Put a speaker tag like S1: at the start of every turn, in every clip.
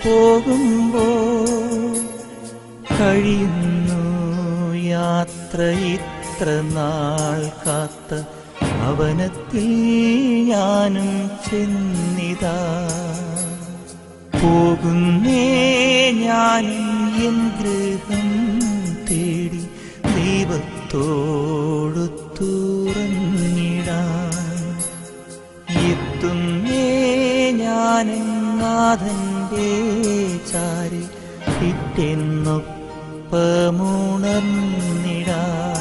S1: പോകുമ്പോൾ കഴിയുന്നു യാത്ര ഇത്ര നാൾ കാത്ത ഭവനത്തിൽ ഞാനും ചെന്നിതാ. പോകുന്നേ ഞാനും എൻ ഗൃഹം തേടി ദൈവത്തോടു തുറന്നിടാൻ. എത്തുന്നേ ഞാനും നാഥന്റെ ചാരി പിറ്റെന്നൊപ്പമുണർന്നിടാൻ.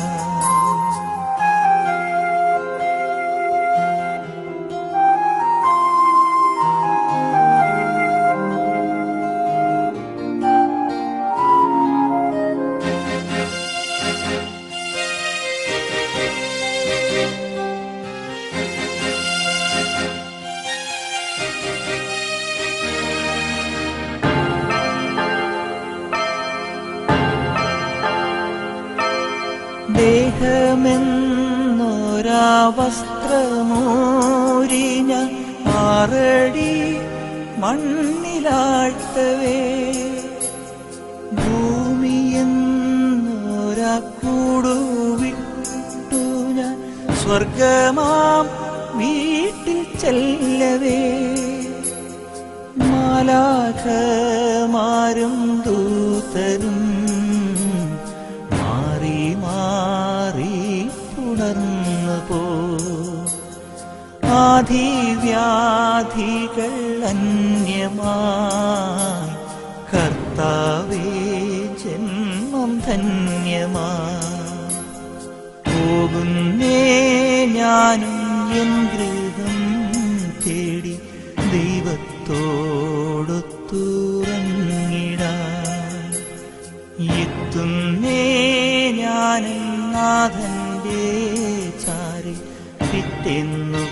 S1: ദേഹമെന്നൊരാ വസ്ത്രമൂരിഞ്ഞ 6 അടി മണ്ണിലാഴ്ത്തവേ, ഭൂമിയെന്നൊരാ കൂടുവിട്ടു ഞാൻ സ്വർഗമാം വീട്ടിൽ ചെല്ലവേ, മാലാഖമാരും ദൂതരും മാറി മാറി പുണർന്നു പോ. ആധിവ്യാധികൾ അന്യമായി കർത്താവേ ജന്മം ധന്യമായി. പോകുന്നേ ഞാനും എൻ ഗൃഹം തേടി ദൈവത്തോടു തുറന്നിടാൻ. എത്തുന്നേ ഞാനും നാഥന്റെ ചാരി പിറ്റെന്നൊപ്പമുണർന്നിടാൻ.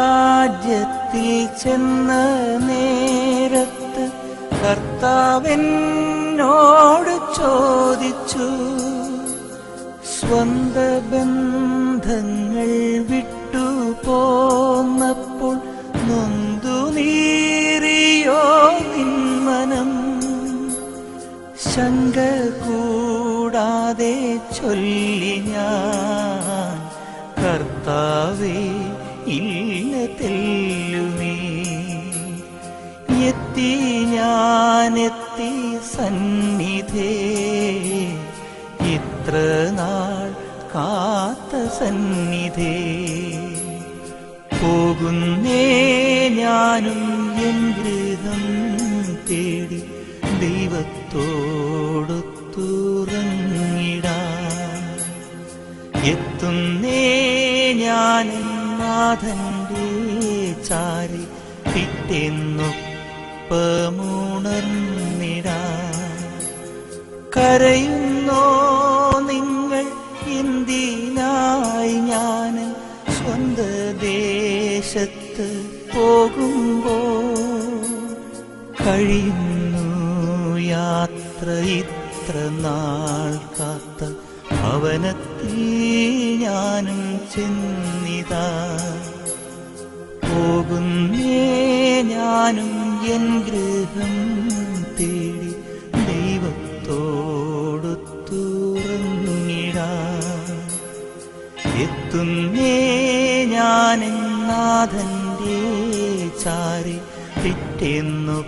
S1: സ്വർഗരാജ്യത്തിൽ ചെന്ന നേരത്ത് കർത്താവെന്നോട് ചോദിച്ചു, സ്വന്ത ബന്ധങ്ങൾ വിട്ടു പോന്നപ്പോൾ നൊന്തു നീറിയോ നിന്മനം? ശങ്ക കൂടാതെ ചൊല്ലി ഞാൻ, കർത്താവേ ഇല്ല തെല്ലുമേ. എത്തി ഞാനെത്തി സന്നിധേ, ഇത്ര നാൾ കാത്ത സന്നിധേ. പോകുന്നേ ഞാനും എൻ ഗൃഹം തേടി ദൈവത്തോടു തുറന്നിടാൻ. എത്തുന്നേ ഞാനും നാഥന്റെ ചാരി പിറ്റെന്നൊപ്പമുണർന്നിടാൻ. കരയുന്നോ നിങ്ങൾ എന്തിനായി ഞാൻ സ്വന്ത ദേശത്ത് പോകുമ്പോൾ? കഴിയുന്നു യാത്ര ഇത്ര നാൾ കാത്ത ഭവനത്തിൽ ഞാനും ചെന്നിതാ. പോകുന്നേ ഞാനും എൻ ഗൃഹം തേടി ദൈവത്തോടു തുറന്നിടാൻ. എത്തുന്നേ ഞാനും നാഥന്റെ ചാരി പിറ്റെന്നൊപ്പമുണർന്നിടാൻ.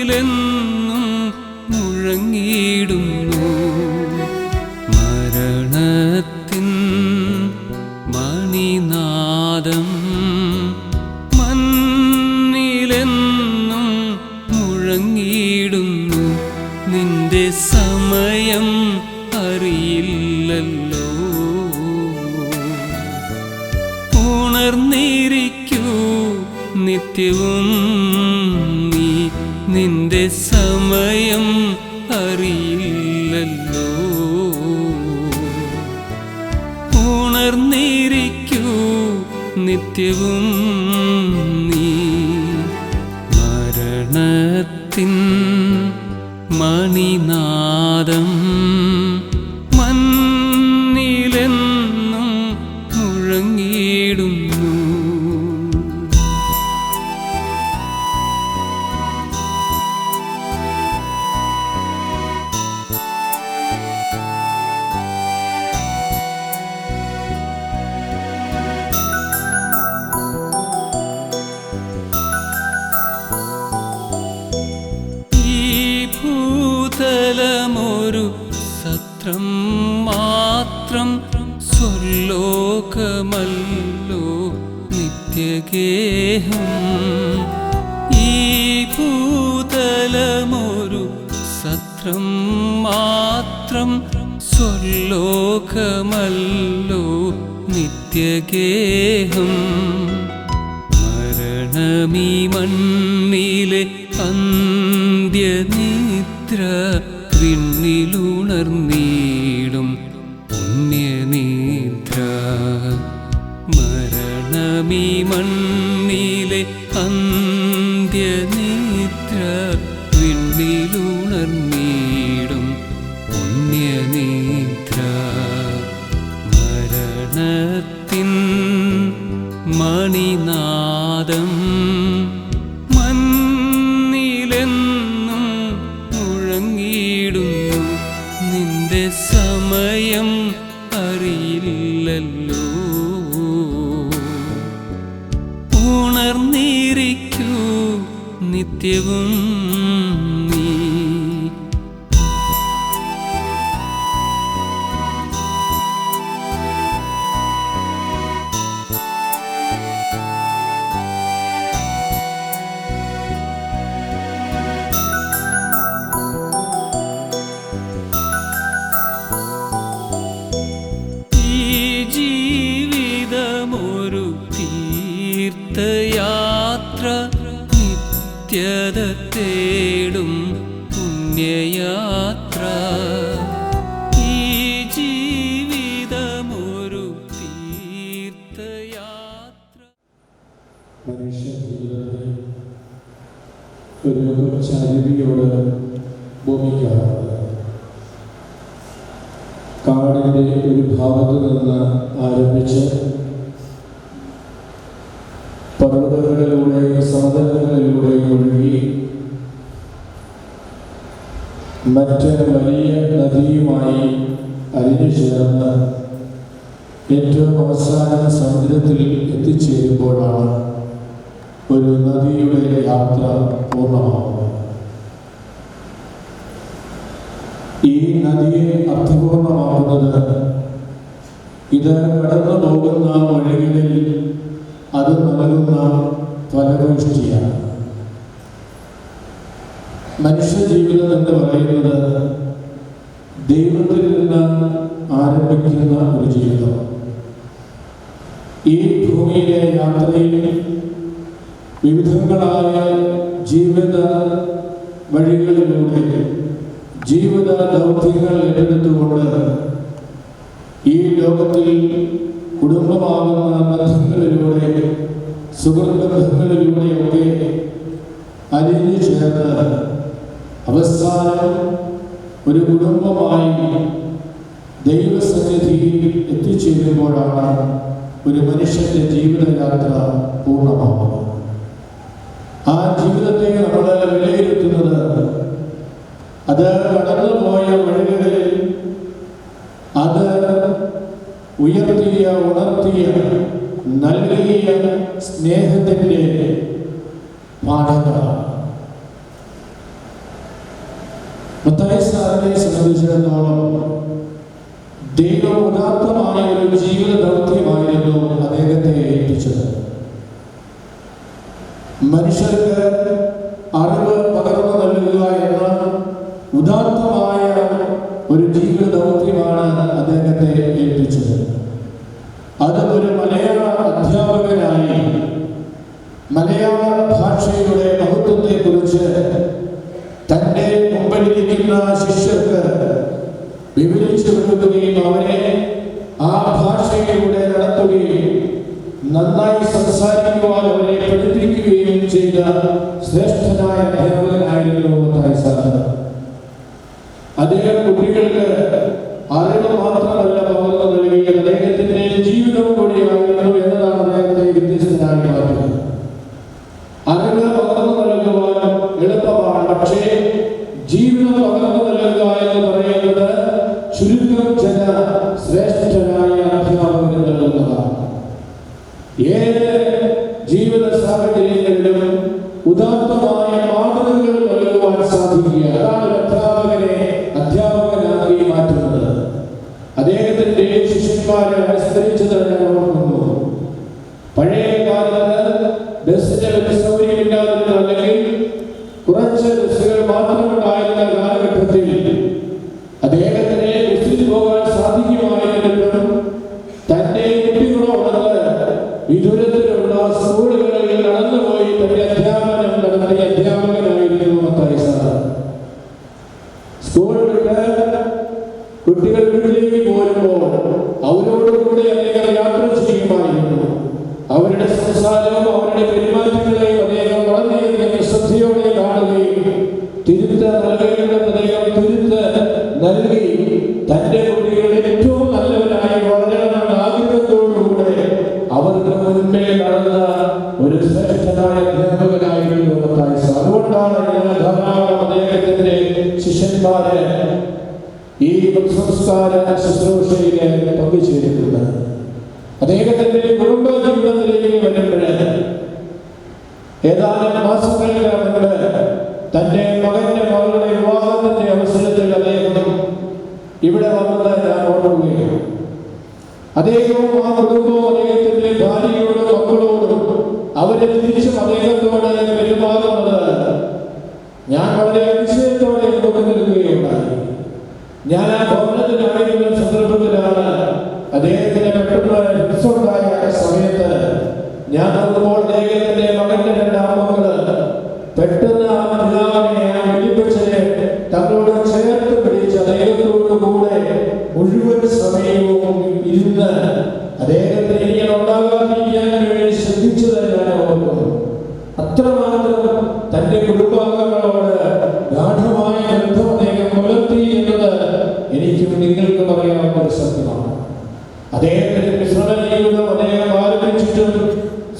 S2: മണ്ണിലെന്നും മുഴങ്ങിയിടുന്നു. മരണത്തിൻ മണിനാദം മണ്ണിലെന്നും മുഴങ്ങിയിടുന്നു. നിന്റെ സമയം അറിയില്ലല്ലോ. ഉണർന്നിരിക്കൂ നിത്യവും നീ, നിന്റെ സമയം അറിയില്ലല്ലോ. ഉണർന്നിരിക്കൂ നിത്യവും നീ. മരണത്തിൻ മണിനാദം മണ്ണിലെന്നും മുഴങ്ങിയിടുന്നു. ഭൂതലമൊരു സത്രം മാത്രം, സ്വർലോകമല്ലോ നിത്യഗേഹം. ഈ ഭൂതലമൊരു സത്രം മാത്രം, സ്വർലോകമല്ലോ നിത്യഗേഹം. മരണമീ മണ്ണിലെ അന്ത്യനിദ്ര, വിണ്ണിലുണർന്നീടും പുണ്യനിദ്ര. മരണമീ മണ്ണിലെ അന്ത്യനിദ്ര, വിണ്ണിലുണർന്നീടും പുണ്യനിദ്ര. മരണത്തിൻ മണിനാദം മണ്ണിലെന്നും മുഴങ്ങിയിടുന്നു. നിന്റെ സമയം അറിയില്ലല്ലോ. ഉണർന്നിരിക്കൂ നിത്യവും നീ. ജീവിതമൊരു തീർത്ഥയാത്ര, നിത്യത തേടും പുണ്യയാത്ര. ഈ ജീവിതമൊരു തീർത്ഥയാത്ര.
S3: മനുഷ്യ ജീവിതത്തിൽ ഒരു ചരിവിയോട് ഭൂമിക്കാറുണ്ട്. കാടിൻ്റെ ഒരു ഭാഗത്ത് നിന്ന് ആരംഭിച്ച് പർവ്വതങ്ങളിലൂടെയും സമതലങ്ങളിലൂടെയും ഒഴുകി മറ്റൊരു വലിയ നദിയുമായി അലിഞ്ഞു ചേർന്ന് ഏറ്റവും അവസാനം സമുദ്രത്തിൽ എത്തിച്ചേരുമ്പോഴാണ് ഒരു നദിയുടെ യാത്ര പൂർണ്ണമാകുന്നത്. ഈ നദിയെ അർത്ഥപൂർണമാക്കുന്നത് ഇത് കടന്നു പോകുന്ന വഴികളിൽ അത് നൽകുന്ന ഫലപുഷ്ടിയാണ്. മനുഷ്യജീവിതം എന്ന് പറയുന്നത് ദൈവത്തിൽ നിന്ന് ആരംഭിക്കുന്ന ഒരു ജീവിതം. ഈ ഭൂമിയിലെ യാത്രയിൽ വിവിധങ്ങളായ ജീവിത വഴികളിലൂടെ ജീവിത ദൗത്യങ്ങൾ ഏറ്റെടുത്തുകൊണ്ട് ഈ ലോകത്തിൽ കുടുംബമാകുന്ന ബന്ധങ്ങളിലൂടെ സുഹൃത്ത് ബന്ധങ്ങളിലൂടെയൊക്കെ അലിഞ്ഞു ചേർന്ന് അവസാനം ഒരു കുടുംബമായി ദൈവസന്നിധിയിൽ എത്തിച്ചേരുമ്പോഴാണ് ഒരു മനുഷ്യന്റെ ജീവിതയാത്ര പൂർണ്ണമാകുന്നത്. ആ ജീവിതത്തെ നമ്മൾ വിലയിരുത്തുന്നത് അത് കടന്നുപോയ വഴികളിൽ അത് ഉയർത്തിയ ഉണർത്തിയ നൽകിയ സ്നേഹത്തിൻ്റെ പാഠങ്ങളാണ്. മത്തായി സാറിനെ സംബന്ധിച്ചിടത്തോളം ദൈവം ഉദാത്തമായ ഒരു ജീവിത ദൗത്യമായിരുന്നു അദ്ദേഹത്തെ ഏൽപ്പിച്ചത്. മനുഷ്യർക്ക് അറിവ് പകർന്നു നൽകുക എന്ന ഉദാത്തമായ ഒരു ജീവിത ദൗത്യമാണ് അദ്ദേഹത്തെ ഏൽപ്പിച്ചത്. അത് ഒരു മലയാള അധ്യാപകനായി മലയാള ഭാഷയുടെ മഹത്വത്തെക്കുറിച്ച് തൻ്റെ മുമ്പിലിരിക്കുന്ന ശിഷ്യർക്ക് വിവരിച്ചു കൊടുക്കുകയും അവരെ ആ ഭാഷയിലൂടെ നടത്തുകയും നന്നായി സംസാരിക്കുവാൻ അവരെ പഠിപ്പിക്കുകയും ചെയ്ത ശ്രേഷ്ഠനായ അധ്യാപകനായിരുന്നു മത്തായി സാർ. അദ്ദേഹം കുട്ടികൾക്ക് അറിവ് മാത്രമല്ല പകർന്നു നൽകിയത്, അദ്ദേഹത്തിന്റെ ജീവിതം കൂടിയായിരുന്നു എന്നതാണ് അദ്ദേഹത്തെ വ്യത്യസ്തനായി മാറ്റുന്നത്. അറിവ് പകർന്നു നൽകുവാൻ എളുപ്പമാണ്, പക്ഷേ ജീവിതം പകർന്നു നൽകുക എന്ന് പറയുന്നത് ചുരുക്കം ചില ശ്രേഷ്ഠനായ അധ്യാപകർ നൽകുന്നതാണ്. ഏത് ജീവിത സാഹചര്യങ്ങളിലും ഉദാത്തമായ മാതൃകകൾ നൽകുവാൻ സാധിക്കുക, അതാണ് അധ്യാപകനാക്കി മാറ്റുന്നത്. അദ്ദേഹത്തിന്റെ ശിഷ്യന്മാരെ അനുസരിച്ചത് ഞാൻ ഓർക്കുന്നു. പഴയ കാലത്ത് ബസ്സിന്റെ വലിയ സൗകര്യമില്ലാതിരുന്ന, അല്ലെങ്കിൽ കുറച്ച് ബസ്സുകൾ മാത്രമുണ്ടായിരുന്ന കാലഘട്ടത്തിൽ അദ്ദേഹത്തിന് ബസ്സിൽ പോകാൻ സാധിക്കുമായിരുന്നിട്ടും തന്റെ കുട്ടികളോടൊത്ത് വിദൂരത്തിലുള്ള സ്കൂളുകളിൽ നടന്നുപോയി തന്റെ അധ്യാപനം നടത്തിയ അധ്യാപകനായിരുന്നു മത്തായി സാർ. സ്കൂൾ വിട്ട് കുട്ടികൾ വീട്ടിലേക്ക് പോരുമ്പോൾ അവരോടുകൂടി അദ്ദേഹം യാത്ര ചെയ്യുമായിരുന്നു. അവരുടെ സംസാരവും അവരുടെ പെരുമാറ്റങ്ങളെയും അദ്ദേഹം വളരെയധികം ശ്രദ്ധയോടെ കാണുകയും തിരുത്ത് നൽകേണ്ടത് അദ്ദേഹം തിരുത്ത് നൽകി തന്റെ കുട്ടികൾ ഏറ്റവും നല്ലവരായി വളരണമെന്ന ആഗ്രഹത്തോടുകൂടെ അവർക്ക് മുൻപേ നടന്ന ഒരു ശ്രേഷ്ഠനായ അധ്യാപകനായിരുന്നു മത്തായി സാർ. അതുകൊണ്ടാണ് ധാരാളം അദ്ദേഹത്തിന്റെ ശിഷ്യന്മാരെ ഈ സംസ്കാര ശുശ്രൂഷയിലെ പങ്കുചേരുന്നത്. അദ്ദേഹത്തിന്റെ കുടുംബ ജീവിതത്തിലേക്ക് വരുമ്പോൾ ഏതാനും മാസങ്ങൾക്ക് മുൻപ് തന്റെ മകന്റെ മകളുടെ വിവാഹത്തിന്റെ അവസരത്തിൽ അദ്ദേഹം ഇവിടെ വന്നത് ഞാൻ ഓർക്കുകയാണ്. അദ്ദേഹവും ആ കുടുംബവും അദ്ദേഹത്തിന്റെ ഭാര്യയോടും മക്കളോടും അവരെ തിരിച്ചും അദ്ദേഹത്തോട് പെരുമാറുന്നത് ഞാൻ വളരെ അതിശയത്തോടെ നിൽക്കുകയുണ്ടായി. ഞാൻ ആ ഭവനത്തിലായിരുന്ന സന്ദർഭത്തിലാണ് അദ്ദേഹത്തിന് പെട്ടെന്ന് ഉണ്ടായ സമയത്ത് ഞാൻ നോക്കുമ്പോൾ അദ്ദേഹത്തിന്റെ മകന്റെ രണ്ടാമക്കള് പെട്ടെന്ന് ആ പിതാവിനെ, ആ വെല്ലുവിളിച്ചനെ തങ്ങളോട് ചേർത്ത് പിടിച്ച് അദ്ദേഹത്തോടുകൂടെ മുഴുവൻ സമയവും ഇരുന്ന് അദ്ദേഹത്തിന് ഇങ്ങനെ ഉണ്ടാകാതിരിക്കാൻ വേണ്ടി ശ്രദ്ധിച്ചത് ഞാൻ ഓർക്കുന്നു. അത്രമാത്രം തന്റെ കുടുംബാംഗങ്ങളോട് ഗാഠമായ ബന്ധം അദ്ദേഹം പുലർത്തി എന്നത് എനിക്കും നിങ്ങൾക്കും അറിയാവുന്ന ഒരു സത്യമാണ്. അദ്ദേഹത്തിന്റെ മിശ്രണ ജീവിതം അദ്ദേഹം ആരംഭിച്ചിട്ടും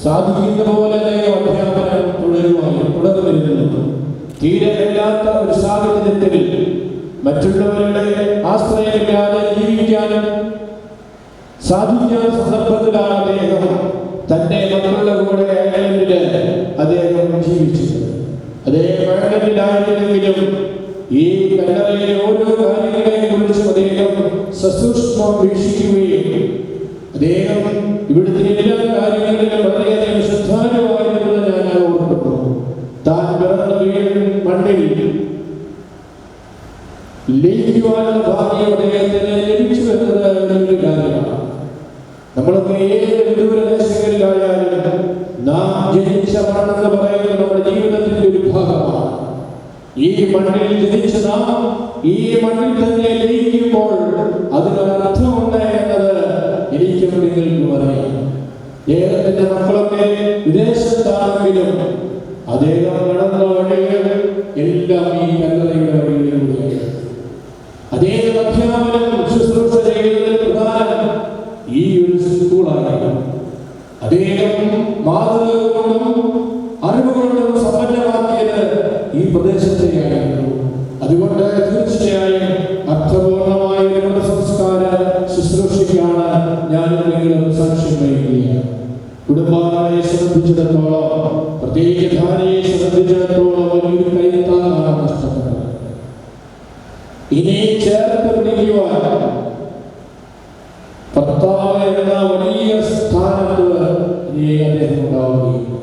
S3: സാധിക്കുന്ന പോലെ അദ്ദേഹം അധ്യാപനം തുടർന്നിരുന്നു. തീരെ ഇല്ലാത്ത ഒരു സാഹചര്യത്തിൽ മറ്റുള്ളവരുടെ ആശ്രയമില്ലാതെ ജീവിക്കാനും സാധിക്കാൻ സന്ദർഭത്തിലാണ് അദ്ദേഹം തന്റെ മക്കളുടെ കൂടെ അയർലൻഡില് അദ്ദേഹം ജീവിച്ചത്. അദ്ദേഹം അയർലൻഡിലായിരുന്നെങ്കിലും ഈ കല്ലറയിലെ ഓരോ കാര്യങ്ങളെയും കുറിച്ചും അദ്ദേഹം സസൂക്ഷ്മം വീക്ഷിക്കുകയും അദ്ദേഹം ഇവിടുത്തെ എല്ലാ കാര്യങ്ങളിലും വളരെയധികം ശ്രദ്ധാലുവായിരുന്നത് ഞാൻ ഓർക്കുന്നു. താൻ പിറന്ന വീടിൻ മണ്ണിൽ ലയിക്കുവാനുള്ള ഭാഗ്യം അദ്ദേഹത്തിന് ലഭിച്ചു എന്നത് ഒരു കാര്യമാണ്. നമ്മളൊക്കെ ഏത് വിദൂരദേശങ്ങളിലായാലും നാം ജനിച്ച മണ്ണെന്ന് പറയുന്നത് നമ്മുടെ ജീവിതത്തിന്റെ ഒരു ഭാഗമാണ്. ഈ മണ്ണിൽ ജനിച്ച നാം ഈ മണ്ണിൽ തന്നെ ലയിക്കുമ്പോൾ അതിനൊരർത്ഥമുണ്ട് എന്നത് എനിക്കും നിങ്ങൾക്കും അറിയാം. അദ്ദേഹത്തിന്റെ മക്കളൊക്കെ വിദേശത്താണെങ്കിലും അദ്ദേഹം നടന്ന വഴികൾ എല്ലാം ഈ കല്ലറയുടെ വഴികളിലൂടെയാണ്. അദ്ദേഹം അധ്യാപനം ശുശ്രൂഷ ചെയ്യുന്നതിന് പ്രധാനം ഈ ഒരു സ്കൂളാണ്. അദ്ദേഹം മാതൃക കൊണ്ടും അറിവ് കൊണ്ടും സമ്പന്നമാക്കിയത് ഈ പ്രദേശത്തെയായിരുന്നു. അതുകൊണ്ട് തീർച്ചയായും അർത്ഥപൂർണമായ ഒരു സംസ്കാര ശുശ്രൂഷയ്ക്കാണ് ഞാൻ നിങ്ങളും സാക്ഷ്യം വഹിക്കുകയാണ്. കുടുംബാംഗങ്ങളെ സംബന്ധിച്ചിടത്തോളം, പ്രത്യേകിച്ച് ഭാര്യയെ സംബന്ധിച്ചിടത്തോളം വലിയൊരു കൈത്താങ്ങാണ് നഷ്ടപ്പെട്ടത്. ഇനി ചേർത്ത് പിടിക്കുവാൻ കർത്താവ് എന്ന വലിയ സ്ഥാനത്ത് ഇനി അദ്ദേഹം ഉണ്ടാവുകയും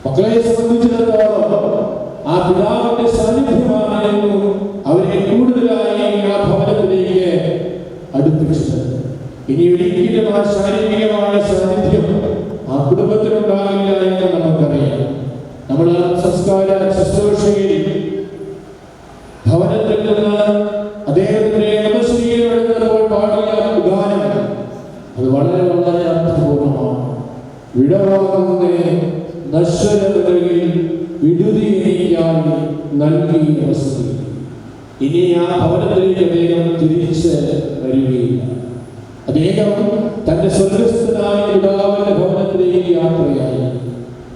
S3: മക്കളെ സംബന്ധിച്ചിടത്തോളം ആ പിതാവിന്റെ സാന്നിധ്യമായിരുന്നു അവരെ കൂടുതലായി ആ ഭവനത്തിലേക്ക് അടുപ്പിച്ചത്. ഇനി ഒരിക്കലും ആ ശാരീരികമായ സാന്നിധ്യം ആ കുടുംബത്തിനുണ്ടാകില്ല എന്ന് നമുക്കറിയാം. നമ്മൾ സംസ്കാര ശുശ്രൂഷയിൽ ഭവനത്തിൽ നിന്ന് അദ്ദേഹത്തിന്റെ നമസ്കരിക്കപ്പെടുന്നപ്പോൾ പാടിയ ഗാനം അത് വളരെ വളരെ അർത്ഥപൂർണമാണ്. വിടവാങ്ങുന്നേ നശ്വരതകളിൽ വിടുതിയായി നൽകി വസതി. ഇനി ആ ഭവനത്തിലേക്ക് അദ്ദേഹം തിരിച്ച് വരികയില്ല. അദ്ദേഹം തന്റെ സ്വർഗസ്ഥനായ പിതാവിന്റെ ഭവനത്തിലേക്ക് യാത്രയായി.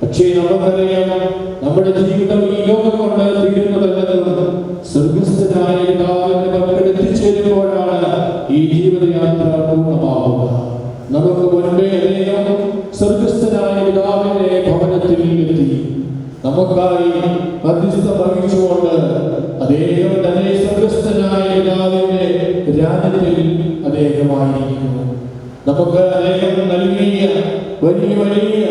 S3: പക്ഷേ നമുക്കറിയാം, നമ്മുടെ ജീവിതം ഈ ലോകം കൊണ്ട് തീരുന്നതല്ലെന്ന് സ്വർഗസ്ഥനായ പിതാവിന്റെ പക്കൽ എത്തിച്ചേരുമ്പോഴാണ് ഈ ജീവിതയാത്ര പൂർണ്ണമാവുക. നമുക്ക് മുൻപേ അദ്ദേഹം സ്വർഗസ്ഥനായ പിതാവിന്റെ ഭവനത്തിൽ എത്തി നമുക്കായി മധ്യസ്ഥം വഹിച്ചുകൊണ്ട് അദ്ദേഹം തന്നെ സ്വർഗസ്ഥനായ പിതാവിന്റെ രാജ്യത്തിൽ അദ്ദേഹമായിരിക്കുന്നു. നമുക്ക് അദ്ദേഹം നൽകിയ വലിയ വലിയ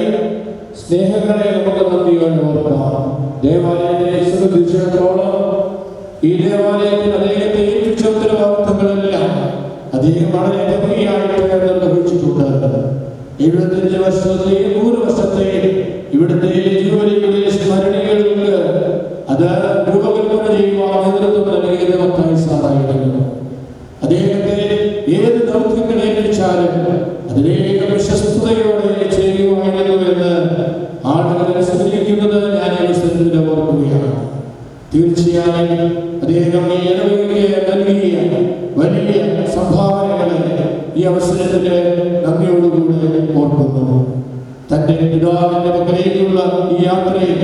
S3: സ്നേഹങ്ങളെ നമുക്ക് നന്ദിയോടെ ഓർക്കാം. ദേവാലയത്തെ സംബന്ധിച്ചിടത്തോളം ഈ ദേവാലയത്തിൽ അദ്ദേഹത്തെ ഏൽപ്പിച്ച ഉത്തരവാദിത്തങ്ങളെല്ലാം അദ്ദേഹം വളരെ ഭംഗിയായിട്ട് നിർവഹിച്ചിട്ടുണ്ട്. 75 വർഷത്തെ 100 വർഷത്തെ ഇവിടുത്തെ ജൂബിലിയുടെ സ്മരണകൾക്ക് അത് രൂപകൽപ്പന ചെയ്യുവാൻ നേതൃത്വം നൽകിയത് മത്തായി സാറായിരുന്നു. അദ്ദേഹത്തെ ഏത് ദൗത്യങ്ങൾ ഏൽപ്പിച്ചാലും അതിലേക്ക് വിശ്വസ്തയോടെ ചെയ്യുവായിരുന്നുവെന്ന് ആളുകൾ അനുസ്മരിക്കുന്നത് ഞാൻ ഈ അവസരത്തിൽ ഓർക്കുകയാണ്. തീർച്ചയായും അദ്ദേഹം ഈ ഇടവകയ്ക്ക് നൽകിയ വലിയ സംഭാവനകളെ ഈ അവസരത്തിൽ നന്ദിയോടുകൂടെ ഓർക്കുന്നു. തന്റെ പിതാവിന്റെ പക്കലേക്കുള്ള ഈ യാത്രയിൽ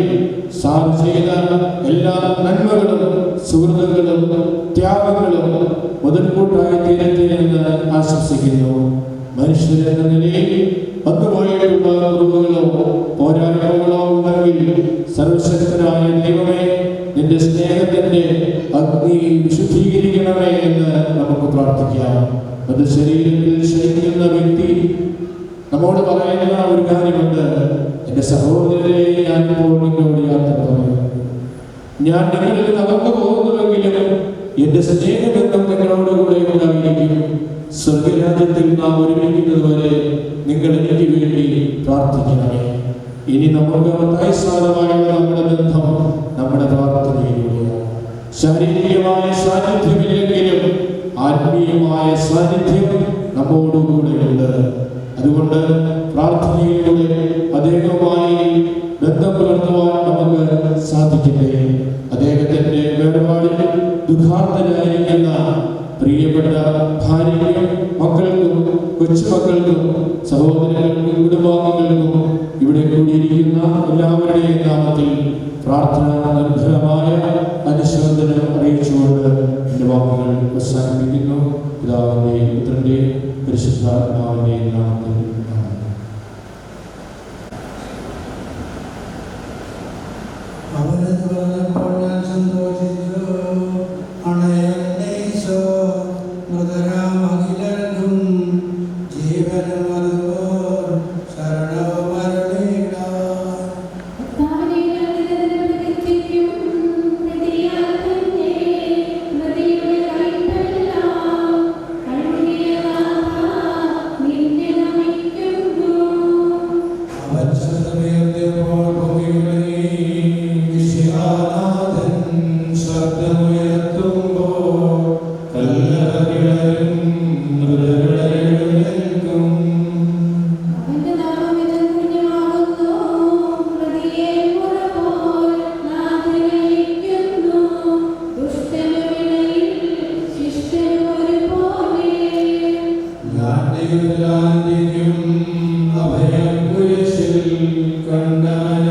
S3: സാർ ചെയ്ത എല്ലാ നന്മകളും സുഹൃത്തുക്കളും ത്യാഗങ്ങളും മുതൽക്കൂട്ടായി തീരട്ടെ എന്ന് ആശംസിക്കുന്നു. മനുഷ്യരെന്ന നിലയിൽ വന്നുപോയിട്ടുള്ള കുറവുകളോ പോരായ്മകളോ ഉണ്ടെങ്കിൽ സർവശക്തനായ ദൈവമേ, നിന്റെ സ്നേഹത്തിന്റെ അഗ്നി വിശുദ്ധീകരിക്കണമേ എന്ന് നമുക്ക് പ്രാർത്ഥിക്കാം. അത് ശരീരത്തിൽ ശയിക്കുന്ന വ്യക്തി നമ്മോട് പറയുന്ന ഒരു കാര്യമുണ്ട്: എന്റെ സഹോദരരെ, ഞാൻ ഇപ്പോൾ നിങ്ങളോട് യാത്ര പറയുന്നു. ഞാൻ നിങ്ങളിൽ നടന്നു പോകുന്നുവെങ്കിലും എന്റെ സ്നേഹബന്ധം നിങ്ങളോട് കൂടെ ഉണ്ടായിരിക്കും. സ്വർഗരാജ്യത്തിൽ നാം ഒരുമിക്കുന്നത് വരെ നിങ്ങൾ എനിക്ക് വേണ്ടി പ്രാർത്ഥിക്കണമേ. ഇനി നമുക്ക് മത്തായിസാരമായുള്ള നമ്മുടെ ബന്ധം നമ്മുടെ പ്രാർത്ഥനയിലൂടെയാണ്. ശാരീരികമായ സാന്നിധ്യമില്ലെങ്കിലും ആത്മീയമായ സാന്നിധ്യം നമ്മോടുകൂടെയുണ്ട്. അതുകൊണ്ട് പ്രാർത്ഥനയിലൂടെ അദ്ദേഹവുമായി ബന്ധം പുലർത്തുവാൻ നമുക്ക് സാധിക്കട്ടെ. അദ്ദേഹത്തിന്റെ വേർപാടിൽ ദുഃഖാർത്തരായിരിക്കുന്ന പ്രിയപ്പെട്ട ഭാര്യയ്ക്കും മക്കൾക്കും കൊച്ചുമക്കൾക്കും സഹോദരങ്ങൾക്കും കുടുംബാംഗങ്ങൾക്കും ഇവിടെ കൂടിയിരിക്കുന്ന എല്ലാവരുടെയും നാമത്തിൽ പ്രാർത്ഥന നിർഭരമായ അനുശോചനം അറിയിച്ചുകൊണ്ട് എൻ്റെ വാക്കുകൾ അവസാനിപ്പിക്കുന്നു. പിതാവിൻ്റെയും പുത്രൻ്റെയും പരിശുദ്ധാത്മാവിൻ്റെയും നാമത്തിൽ.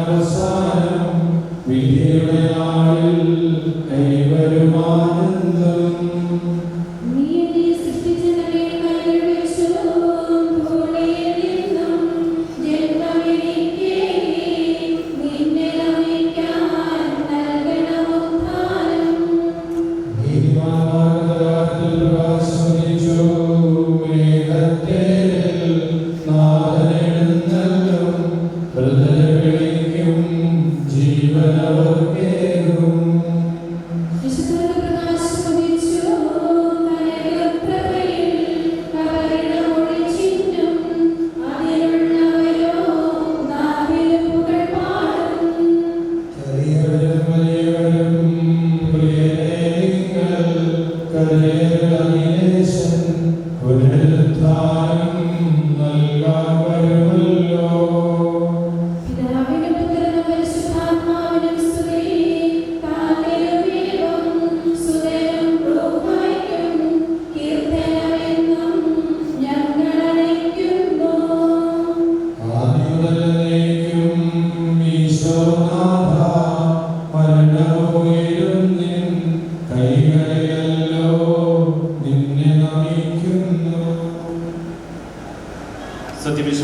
S4: അവസാനം വിധിയുടെ നാളിൽ കൈവരും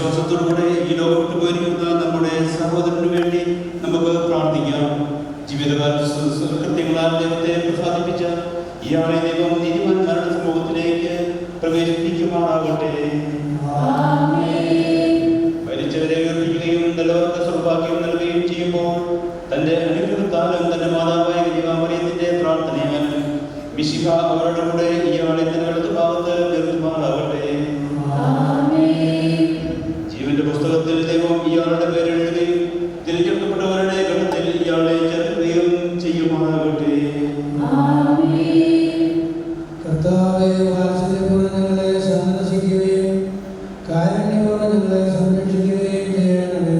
S4: വിശ്വാസത്തോടുകൂടെ ഈ ലോകം വിട്ടുപോയിരിക്കുന്ന നമ്മുടെ സഹോദരന് വേണ്ടി നമുക്ക് പ്രാർത്ഥിക്കാം. ജീവിതകാല കൃത്യങ്ങളാൽ ദൈവത്തെ പ്രസാദിപ്പിച്ച ഇയാളെ ദൈവം നീതിമാന്മാരുടെ സമൂഹത്തിലേക്ക് പ്രവേശിപ്പിക്കുമാറാകട്ടെ. മരിച്ചവരെ ഉയർപ്പിക്കുകയും നല്ലവർക്ക് സൗഭാഗ്യം നൽകുകയും ചെയ്യുമ്പോൾ തന്റെ അനുഗ്രഹത്താലും തന്റെ മാതാവായ കന്യകാമറിയത്തിന്റെ പ്രാർത്ഥനയാൽ മിശിഹ അവരുടെ കൂടെ ഇയാളെ തന്റെ വലതുഭാഗത്ത് നിർത്തുമാറാകട്ടെ. ജീവന്റെ പുസ്തകത്തിൽ ദൈവം ഇയാളുടെ പേരെഴുതുകയും തിരഞ്ഞെടുക്കപ്പെട്ടവരുടെ ഗണത്തിൽ ഇയാളെ ചേർക്കുകയും ചെയ്യുമാറാകട്ടെ.
S5: കർത്താവേ, വാത്സല്യപൂർവ്വം ഞങ്ങളെ സന്ദർശിക്കുകയും കാരുണ്യപൂർവ്വം ഞങ്ങളെ സംരക്ഷിക്കുകയും ചെയ്യണമേ.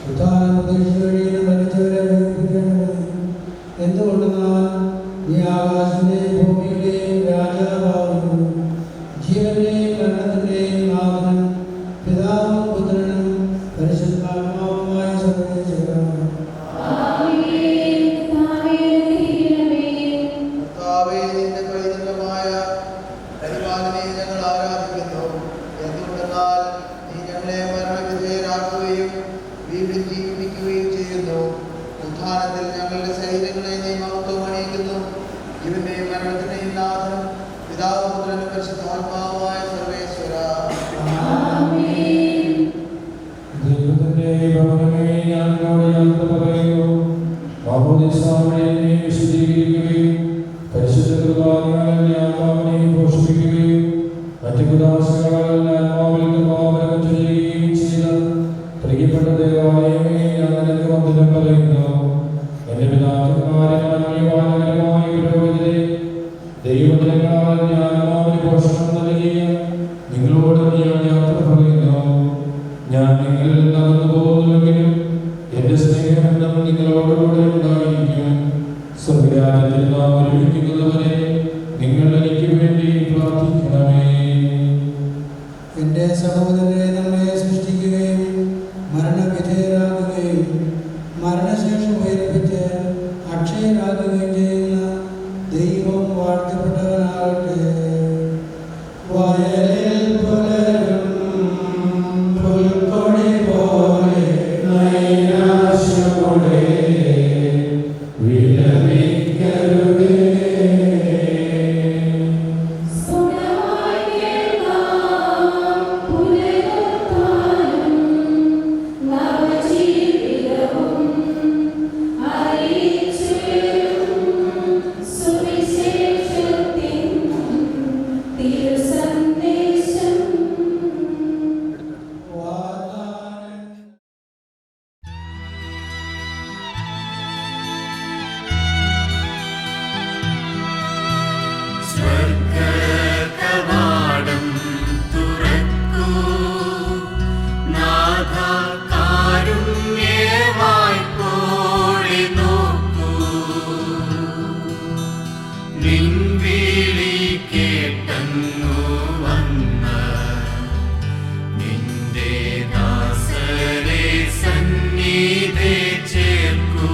S5: ഉദ്ധാന പ്രതീക്ഷ കഴിയുന്ന മരിച്ചവരെ ഉയർപ്പിക്കണമേ. എന്തുകൊണ്ടെന്നാൽ നീ ആകാശത്തിന്റെയും ഭൂമിയുടെയും രാജാവാകുന്നു. ജീവന്റെയും മരണത്തിന്റെയും നാഥനും പിതാവും പുത്രനും പരിശുദ്ധാത്മാവുമായ സർവ്വേശ്വരാ.
S6: കർത്താവേ, നിന്റെ പൈതൃകമായ പരിപാലനയെ ഞങ്ങൾ ആരാധിക്കുന്നു. എന്തുകൊണ്ടെന്നാൽ നീ ഞങ്ങളെ മരണവിധേയരാക്കുകയും വീണ്ടും ജീവിപ്പിക്കുകയും ചെയ്യുന്നു. ഉത്ഥാനത്തിൽ ഞങ്ങളുടെ ശരീരങ്ങളെ നീ മഹത്വം അണിയിക്കുന്നു. ജീവന്റെയും മരണത്തിന്റെയും നാഥനും പിതാവും പുത്രനും പരിശുദ്ധാത്മാവുമായ സർവ്വേശ്വരാ.
S3: ദൈവത്തിന്റെ ഭവനമേ, ഞാൻ നിന്നോട് യാത്ര പറയുന്നു. മാമോദീസാവഴിയെ വിശദീകരിക്കുകയും പരിശുദ്ധ കൃപാദികളാൽ ആത്മാവിനെ പോഷിപ്പിക്കുകയും മറ്റു കുദാശകളാൽ ആത്മാവിൽ കൃപാവരം ചെയ്യുകയും ചെയ്ത പ്രിയപ്പെട്ട ദേവാലയമേ, ഞാൻ നിനക്ക് വന്ദനം പറയുന്നു. എന്റെ പിതാക്കന്മാരെ ആത്മീയവാദകരമായ പുരോഹിതരെ, ദൈവജനങ്ങളാൽ ആത്മാവിന് പോഷണം നൽകിയ നിങ്ങളോട് ഞാൻ യാത്ര പറയുന്നു. ഞാൻ നിങ്ങളിൽ നടന്നു പോകുന്നുവെങ്കിലും എന്റെ സ്നേഹബന്ധം നിങ്ങളോടുകൂടെ ഉണ്ടായിരിക്കും. സ്വർഗ്ഗരാജ്യത്തിൽ നാം ഒരുമിക്കുന്നതുവരെ നിങ്ങൾ എനിക്ക് വേണ്ടി പ്രാർത്ഥിക്കണമേ.
S5: എന്റെ സഹോദരരെ, നമ്മെ സൃഷ്ടിക്കുകയും മരണവിധേയരാകുകയും മരണശേഷം ഉയർപ്പിച്ച് അക്ഷയരാകുകയും ചെയ്യുന്ന ദൈവം വാഴ്ത്തപ്പെട്ടവനാകട്ടെ. വയലിൽ പുലരും പുൽക്കൊടി പോലെ നൈരാശ്യമുടെ വിലപിക്കരുതേ.
S7: സ്വർഗ്ഗകവാടം തുറക്കൂ, നാഥ കാരുണ്യവായ്പോടെ നോക്കൂ. നിൻ വിളി കേട്ടങ്ങു വന്ന നിന്റെ ദാസരെ സന്നിധി ചേർക്കൂ.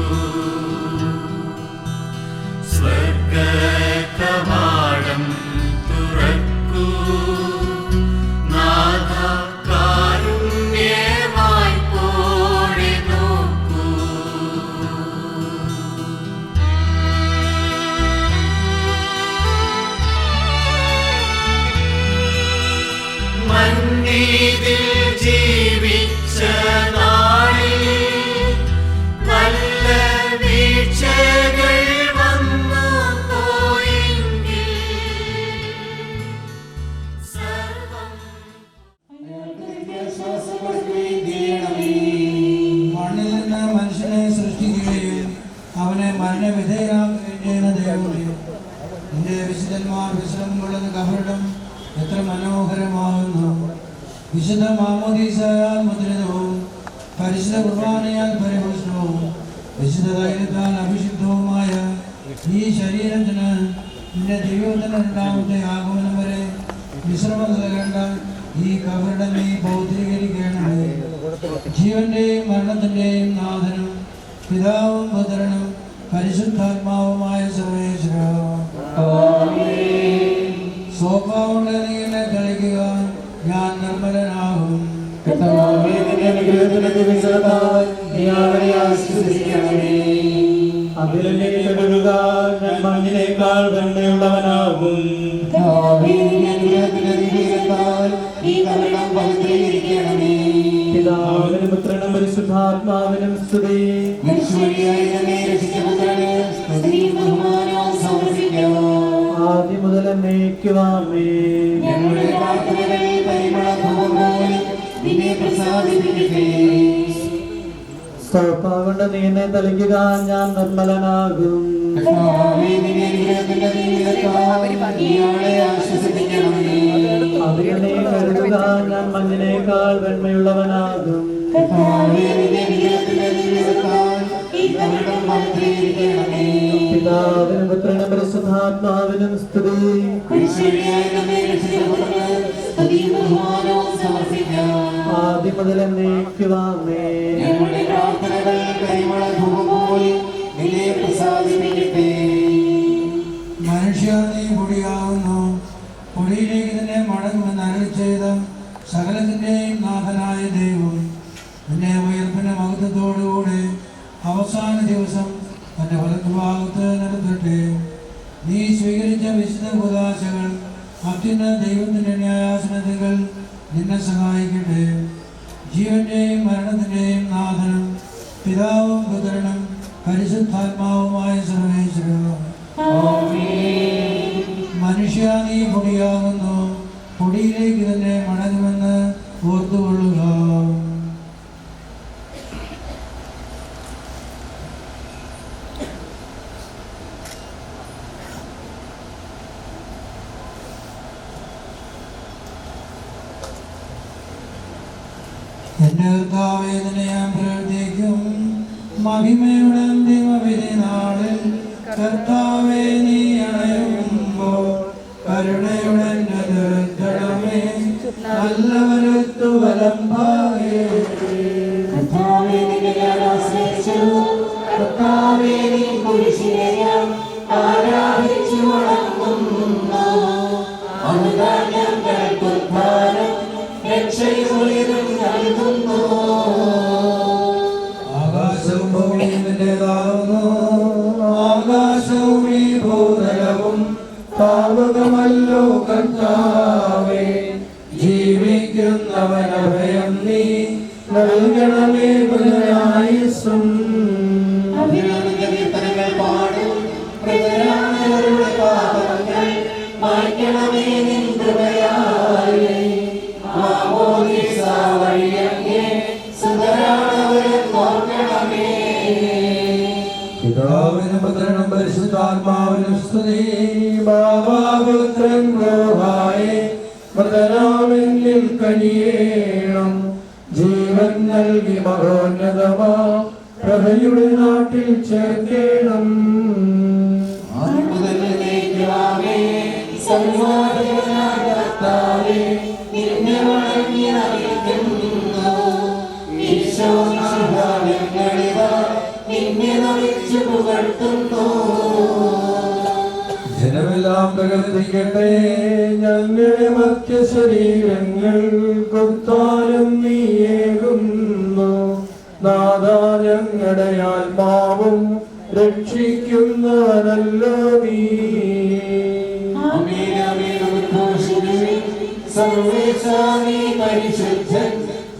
S7: സ്വർഗ്ഗകവാടം തുറക്കൂ, നാഥ കാരുണ്യവായ്പോടെ നോക്കൂ. മണ്ണിതിൽ ജീവിച്ച നാളിൽ വല്ല വീഴ്ചകൾ വന്നു പോയെങ്കിൽ സർവം
S5: മണ്ണിൽ നിന്ന് മനുഷ്യനെ സൃഷ്ടിക്കുകയും അവനെ മരണവിധേയരാക്കുകയും ചെയ്യുന്ന ദൈവമേ, നിന്റെ വിശുദ്ധന്മാർ വിശ്രമം കൊള്ളുന്ന കബറിടം എത്ര മനോഹരമാകുന്നു. വിശുദ്ധ മാമോദീസയാൽ മുദ്രിതവും പരിശുദ്ധ കുർബാനയാൽ പരിപുഷ്ടവും വിശുദ്ധ തൈലത്താൽ അഭിഷിക്തവുമായ ഈ ശരീരത്തിന് നിന്റെ ദൈവത്തിന് രണ്ടാമത്തെ ആഗമനം വരെ വിശ്രമം നൽകേണ്ട ഈ കബറിടം നീ ഭൗതികീകരിക്കണമേ. ജീവന്റെയും മരണത്തിന്റെയും നാഥനും പിതാവും പുത്രനും പരിശുദ്ധാത്മാവുമായ സർവേശ്വരാ. സ്വഭാവമുള്ള നീ എന്നെ കളിക്കുക, ഞാൻ നിർമ്മലനാകും. അനുഗ്രഹത്താൽ നീ അവരെ ആശീർവദിക്കണമേ.
S3: അതിലെ കഴുകുക, ഞാൻ മഞ്ഞിനേക്കാൾ വെണ്ണയുള്ളവനാകും. പിതാവിനും പുത്രനും പരിശുദ്ധാത്മാവിനും സ്തുതി. ആദ്യം മുതൽ എന്നേക്കുവാമേ. സ്വൽപ്പാകൊണ്ട് നീ എന്നെ തളിക്കുക, ഞാൻ നിർമ്മലനാകും. അതിനെ കരുതുക, ഞാൻ മഞ്ഞിനേക്കാൾ വെണ്മയുള്ളവനാകും. പിതാവിനും പുത്രനും പരിശുദ്ധാത്മാവിനും സ്തുതി. ആദ്യം മുതൽ എന്നേക്കുവാമേ.
S5: മനുഷ്യ നീ പൊടിയാവുന്നു, പൊടിയിലേക്ക് തന്നെ മടങ്ങുമെന്ന് അരുളി ചെയ്ത സകലത്തിൻ്റെയും നാഥനായ ദൈവം നിന്നെ ഉയർപ്പിന്റെ മഹത്വത്തോടുകൂടെ അവസാന ദിവസം തന്റെ വലത്തുഭാഗത്ത് നിർത്തട്ടെ. നീ സ്വീകരിച്ച വിശുദ്ധ കുദാശകൾ അത്യുന്നത ദൈവത്തിന്റെ ന്യായാസനത്തിൽ നിന്നെ സഹായിക്കട്ടെ. ജീവന്റെയും മരണത്തിന്റെയും നാഥനും പിതാവും പുത്രനും പരിശുദ്ധാത്മാവുമായ സർവേശ്വരനും മനുഷ്യ നീ പൊടിയാകുന്നു, പൊടിയിലേക്ക് തന്നെ മടങ്ങുമെന്ന് ഓർത്തുകൊള്ളുക. എന്റെ കർത്താവേ, നിന്നെ ഞാൻ പ്രവർത്തിക്കും. മഹിമയുടെ അന്തിമവിധി നാളിൽ കർത്താവേ, നീ അണയുമ്പോൾ കരുണയുടെ നിർത്തണമേ. നല്ലവരത്തു വലം ഭാഗേ ആകാശവും ഭൂമിയും നിന്റേതാകുന്നു. ആകാശവും ഈ ഭൂതലവും താവകമല്ലോ കർത്താവേ. ജീവിക്കുന്നവനഭയം നീ നൽകണമേ പുനരായുസ്സും. പിതാവിനും പുത്രനും പരിശുദ്ധാത്മാവിനും സ്തുതി. ബാബാപുത്രൻ റോഹായേ, മൃതനാമെന്നിൽ കനിയേണം. ജീവൻ നൽകി മഹോന്നതമാ പ്രഭയുടെ നാട്ടിൽ ചേർക്കേണം. ജനമെല്ലാം പ്രകീർത്തിക്കട്ടെ. ഞങ്ങളുടെ മധ്യ ശരീരങ്ങൾ കൊത്താലും നീയേകുന്നു. നാഥാ, ഞങ്ങളുടെ ആത്മാവും രക്ഷിക്കുന്നവനല്ലോ നീ.
S7: പരിശുദ്ധൻ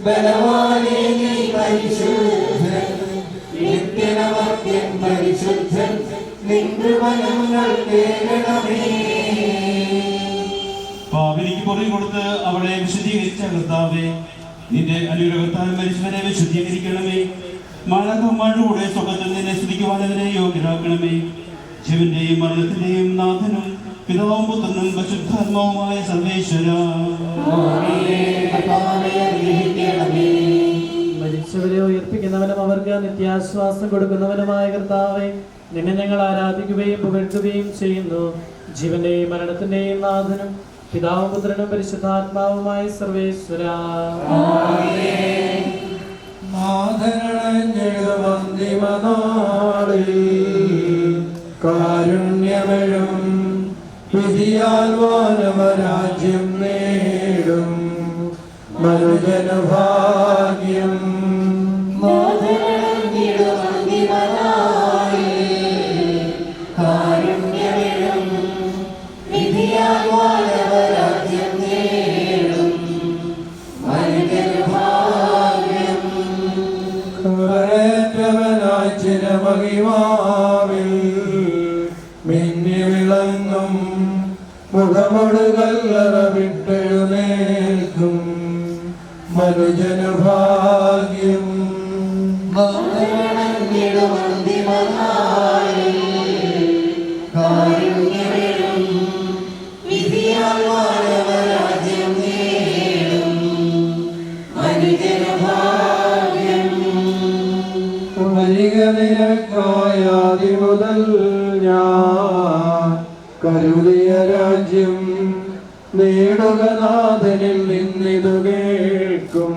S7: ബലവാനേ, നീ പരിശുദ്ധൻ. നിത്യനമർത്യൻ പരിശുദ്ധൻ,
S4: പാപിനിക്ക് പൊറി കൊടുത്ത് അവളെ വിശുദ്ധീകരിച്ച കർത്താവേ, നിന്റെ അനുഗ്രഹത്താൽ മരിച്ചവരെ വിശുദ്ധീകരിക്കണമേ. മഴകൂടെ സ്വകത്തിൽ നിന്നെ സ്തുതിക്കുവാനവരെ യോഗ്യരാക്കണമേ. ജീവന്റെയും മരണത്തിന്റെയും നാഥനും പിതാവും പുത്രനും പരിശുദ്ധാത്മാവുമായ സർവേശ്വര.
S3: മരിച്ചവരെ ഉയർപ്പിക്കുന്നവനും അവർക്ക് നിത്യാശ്വാസം കൊടുക്കുന്നവനുമായ കർത്താവേ, നിന്നെ ഞങ്ങൾ ആരാധിക്കുകയും പുകഴ്ത്തുകയും ചെയ്യുന്നു. ജീവന്റെയും മരണത്തിന്റെയും നാഥനും പിതാവും പുത്രനും പരിശുദ്ധാത്മാവുമായ സർവേശ്വര.
S5: കാരുണ്യമെഴും വിധിയാൽ വാനവരാജ്യം നേടും മനുജനുഭാഗ്യം.
S7: കാരുണ്യമെഴും വിധിയാൽ മാനവരാജ്യം നേടും മനുഷ്യന് ഭാഗ്യം.
S5: കരേറ്റവനായി ചിരമഹിമാവിൽ മിന്നി വിളങ്ങും മുഖമൊടു കല്ലറ വിട്ടെഴുന്നേൽക്കും മനുജന് ഭാഗ്യം.
S7: വന്ദനമിടും അന്തിമനാളിൽ കാരുണ്യമെഴും വിധിയാൽ മാനവരാജ്യം നേടും മനുഷ്യന് ഭാഗ്യം.
S5: വരിക നിനക്കായാതി മുതൽ ഞാൻ കരുതിയ രാജ്യം നേടുക നാഥനിൽ നിന്നിതു കേൾക്കും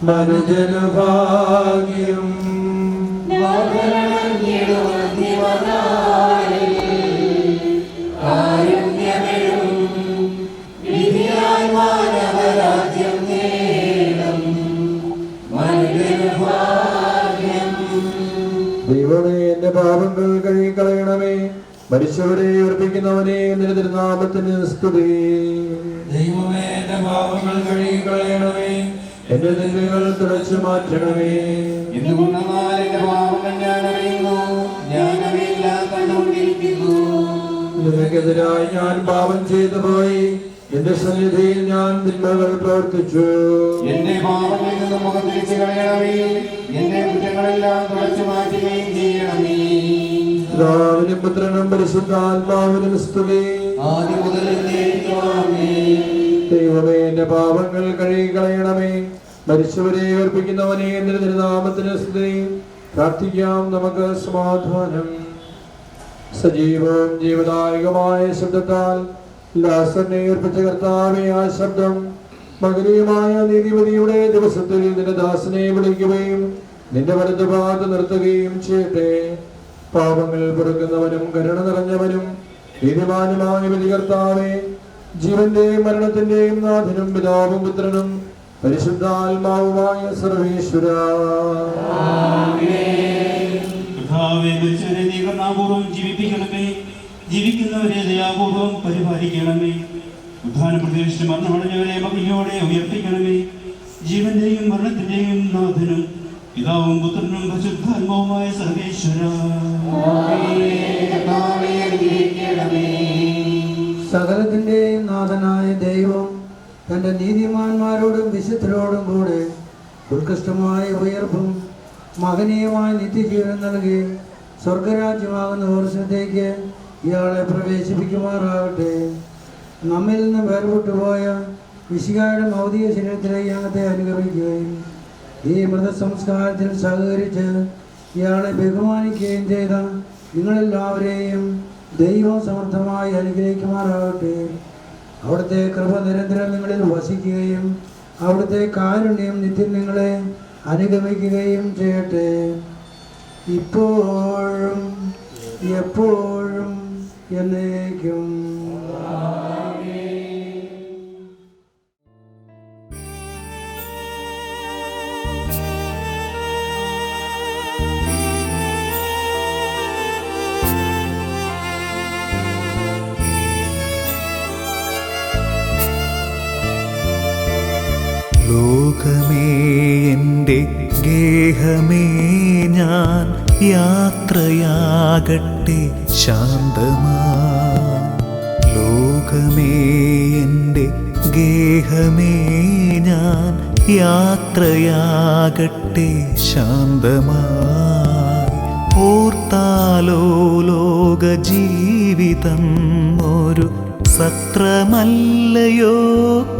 S5: മനുജന് ഭാഗ്യം.
S7: വന്ദനമിടും അന്തിമനാളിൽ കാരുണ്യമെഴും വിധിയാൽ മാനവരാജ്യം നേടും മനുഷ്യന് ഭാഗ്യം.
S5: ദൈവമേ, എന്റെ പാപങ്ങൾ കഴുകിക്കളയണമേ. മരിച്ചവരെ ഉറപ്പിക്കുന്നവനെ നിന്റെ തിരുനാമത്തിന് സ്തുതി. ദൈവമേ, എന്റെ പാപങ്ങൾ കഴുകിക്കളയണമേ. എന്റെ തിന്മകൾ തുടച്ചു മാറ്റണമേ.
S7: എന്തുകൊണ്ടെന്നാൽ എന്റെ പാപങ്ങൾ ഞാൻ അറിയുന്നു, ഞാൻ അവയെല്ലാം കണ്ടുകൊണ്ടിരിക്കുന്നു.
S5: നിനക്കെതിരായി ഞാൻ പാപം ചെയ്തു പോയി. എന്റെ സന്നിധിയിൽ ഞാൻ തിന്മകൾ പ്രവർത്തിച്ചു.
S7: എന്റെ പാപങ്ങളിൽ നിന്ന് മുഖം തിരിച്ചു കളയണമേ, എന്റെ കുറ്റങ്ങളെല്ലാം തുടച്ചു മാറ്റുകയും ചെയ്യണമേ.
S5: പിതാവിനും പുത്രനും പരിശുദ്ധാത്മാവിനും സ്തുതി.
S7: ആദ്യം മുതൽ എന്നേക്കും ആമേൻ.
S5: ദൈവമേ, എന്റെ പാപങ്ങൾ കഴുകിക്കളയണമേ. മരിച്ചവരെ ഏർപ്പിക്കുന്നവനെ എന്റെ തിരുനാമത്തിന് സ്തുതി. പ്രാർത്ഥിക്കാം നമുക്ക് സമാധാനം. സജീവവും ജീവദായകമായ ശബ്ദത്താൽ ലാസറിനെ ഏർപ്പിച്ച കർത്താവേ, ആ ശബ്ദം മകനീയമായ നീതിപതിയുടെ ദിവസത്തിൽ നിന്റെ ദാസനെ വിളിക്കുകയും നിന്റെ വലതു ഭാഗത്ത് നിർത്തുകയും ചെയ്യട്ടെ. പാപങ്ങൾ പൊറുക്കുന്നവനും കരുണ നിറഞ്ഞവനും നീതിമാനുമായ വിധി കർത്താവേ, ജീവന്റെയും മരണത്തിന്റെയും നാഥനും പിതാവും പുത്രനും പരിശുദ്ധാത്മാവുമായ സർവേശ്വര,
S4: കർത്താവേ, മരിച്ചവരെ നീ കരുണാപൂർവ്വം ജീവിപ്പിക്കണമേ, ജീവിക്കുന്നവരെ ദയാപൂർവ്വം പരിപാലിക്കണമേ. ഉദ്ധാനം പ്രതീക്ഷിച്ച് മരണമടഞ്ഞവരെ മഹിമയോടെ ഉയർപ്പിക്കണമേ. ജീവന്റെയും മരണത്തിന്റെയും നാഥനും പിതാവും പുത്രനും പരിശുദ്ധാത്മാവുമായ സർവേശ്വര,
S5: സകലത്തിന്റെയും നാഥനായ ദൈവം തന്റെ നീതിമാന്മാരോടും വിശുദ്ധരോടും കൂടെ ഉത്കൃഷ്ടമായ ഉയർപ്പും മഹനീയമായ നിത്യജീവൻ നൽകി സ്വർഗരാജ്യമാകുന്ന വർഷത്തേക്ക് ഇയാളെ പ്രവേശിപ്പിക്കുമാറാകട്ടെ. നമ്മിൽ നിന്ന് വേർപെട്ടുപോയ വിശികായുടെ ഭൗതിക ശരീരത്തിലേക്ക് അംഗത്തെ അനുഗ്രഹിക്കുകയും ഈ മൃതസംസ്കാരത്തിൽ സഹകരിച്ച് ഇയാളെ ബഹുമാനിക്കുകയും ചെയ്ത നിങ്ങളെല്ലാവരെയും ദൈവം സമർത്ഥമായി അനുഗ്രഹിക്കുമാറാകട്ടെ. അവിടുത്തെ കൃപ നിരന്തരം നിങ്ങളിൽ വസിക്കുകയും അവിടുത്തെ കാരുണ്യം നിത്യം നിങ്ങളെ അനുഗമിക്കുകയും ചെയ്യട്ടെ, ഇപ്പോഴും എപ്പോഴും എന്നേക്കും.
S1: ലോകമേ എൻ്റെ ഗേഹമേ, ഞാൻ യാത്രയാകട്ടെ ശാന്തമായി. ലോകമേ എൻ്റെ ഗേഹമേ, ഞാൻ യാത്രയാകട്ടെ ശാന്തമായി. ഓർത്താലോ ലോക ജീവിതം ഒരു സത്രമല്ലയോ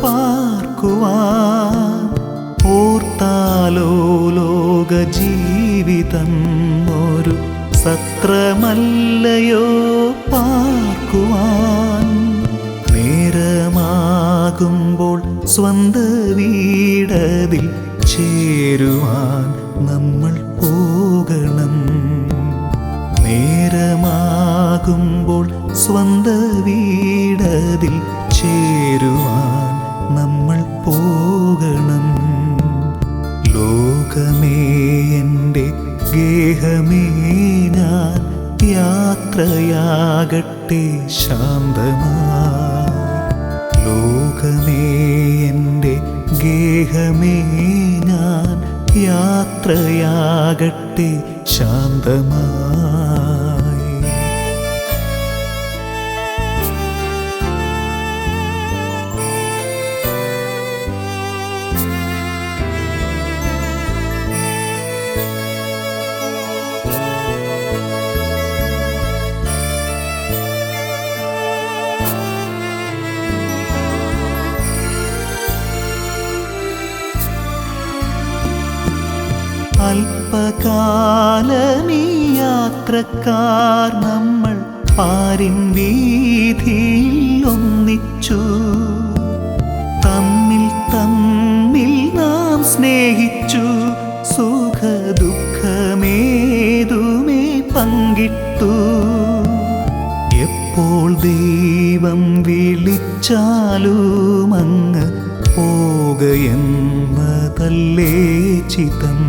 S1: പാർക്കുവാൻ. ഓർത്താലോ ലോക ജീവിതം ഒരു സത്രമല്ലയോ പാർക്കുവാൻ. നേരമാകുമ്പോൾ സ്വന്ത വീടതിൽ ചേരുവാൻ നമ്മൾ പോകണം. നേരമാകുമ്പോൾ സ്വന്ത വീടതിൽ ചേരുവാൻ നമ്മൾ പോകണം. ലോകമേ എൻ്റെ ഗേഹമേ, ഞാൻ യാത്രയാകട്ടെ ശാന്തമായി. ലോകമേ എൻ്റെ ഗേഹമേ ഞാൻ യാത്രയാകട്ടെ ശാന്തമായി. അല്പകാലമീ യാത്രക്കാർ നമ്മൾ പാരിൻ വീതിയിൽ ഒന്നിച്ചു. തമ്മിൽ തമ്മിൽ നാം സ്നേഹിച്ചു. സുഖദുഃഖമേതുമേ പങ്കിട്ടു. എപ്പോൾ ദൈവം വിളിച്ചാലും അങ്ങ് പോകയെന്നതല്ലേ ചിതം.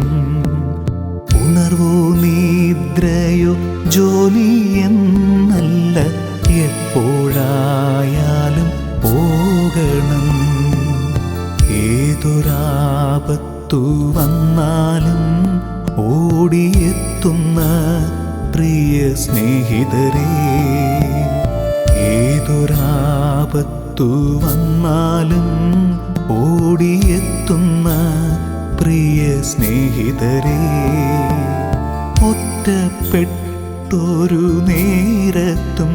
S1: ഉണർവോ നിദ്രയോ ജോലിയെന്നല്ല, എപ്പോഴായാലും പോകണം. ഏതൊരാപത്തു വന്നാലും ഓടിയെത്തുന്ന പ്രിയ സ്നേഹിതരേ, ഏതൊരാപത്തു വന്നാലും ഓടിയെത്തുന്ന പ്രിയ സ്നേഹിതരേ, ഒറ്റപ്പെട്ടൊരു നേരത്തും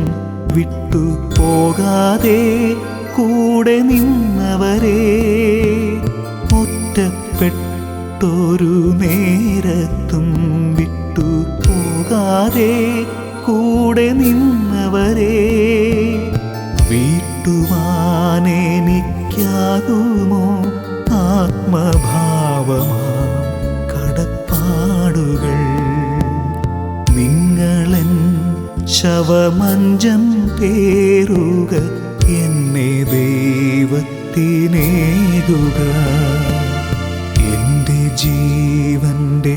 S1: വിട്ടു പോകാതെ കൂടെ നിന്നവരേ, ഒറ്റപ്പെട്ടൊരു നേരത്തും വിട്ടു പോകാതെ കൂടെ നിന്നവരേ, വീട്ടുവാനെനിക്കാകുമോ ആത്മഭാവമാം കടപ്പാടുകൾ. നിങ്ങളൻ ശവമഞ്ചം പേറുക, എന്നെ ദൈവത്തിനേകുക. എൻ്റെ ജീവന്റെ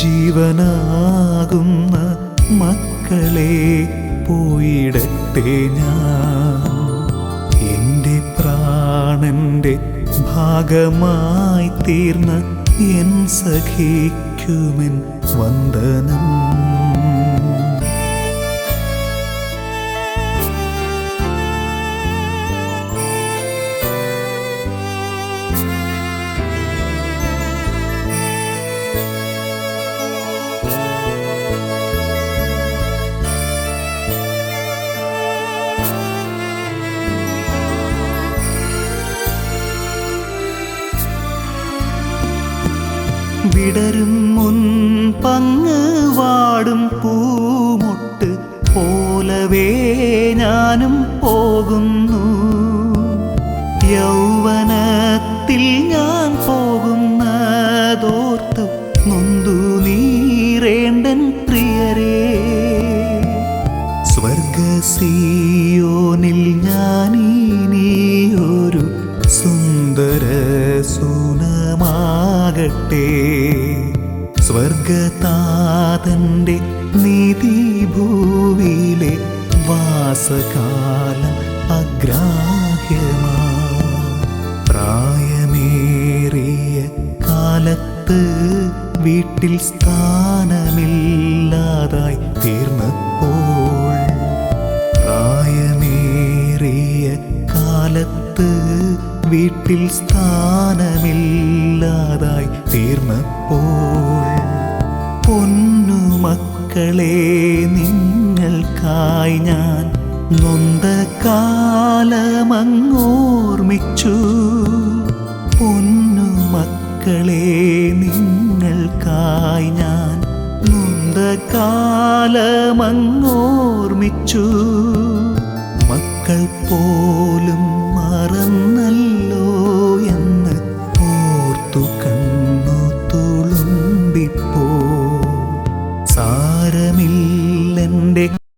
S1: ജീവനാകുന്ന മക്കളെ പോയിടട്ടെ ഞാൻ. എൻ്റെ പ്രാണന്റെ ഭാഗമായി തീർന്ന എൻ സഖിക്കുമെൻ വന്ദനം. വിടരും മുൻപങ്ങ് വാടും പൂമൊട്ട് പോലവേ ഞാനും പോകുന്നു. യൗവനത്തിൽ ഞാൻ പോകുന്നതോർത്ത് നൊന്തു നീറേണ്ടൻ പ്രിയരേ, സ്വർഗസിയോനിൽ ഞാനിനിയൊരു സുന്ദര സൂനമാകട്ടെ. സ്വർഗതാതന്റെ നീതിഭൂവിലെ വാസകാലം അഗ്രാഹ്യമാ. പ്രായമേറിയ കാലത്ത് വീട്ടിൽ സ്ഥാനമില്ലാതായി തീർന്നപ്പോൾ, പ്രായമേറിയ കാലത്ത് വീട്ടിൽ സ്ഥാനമില്ലാതായി തീർന്നപ്പോൾ, പൊന്നുമക്കളെ നിങ്ങൾക്കായി ഞാൻ നൊന്ത കാലമങ്ങോർമിച്ചു. പൊന്നുമക്കളെ നിങ്ങൾക്കായി ഞാൻ നൊന്ത കാലമങ്ങോർമിച്ചു. മക്കൾ പോലും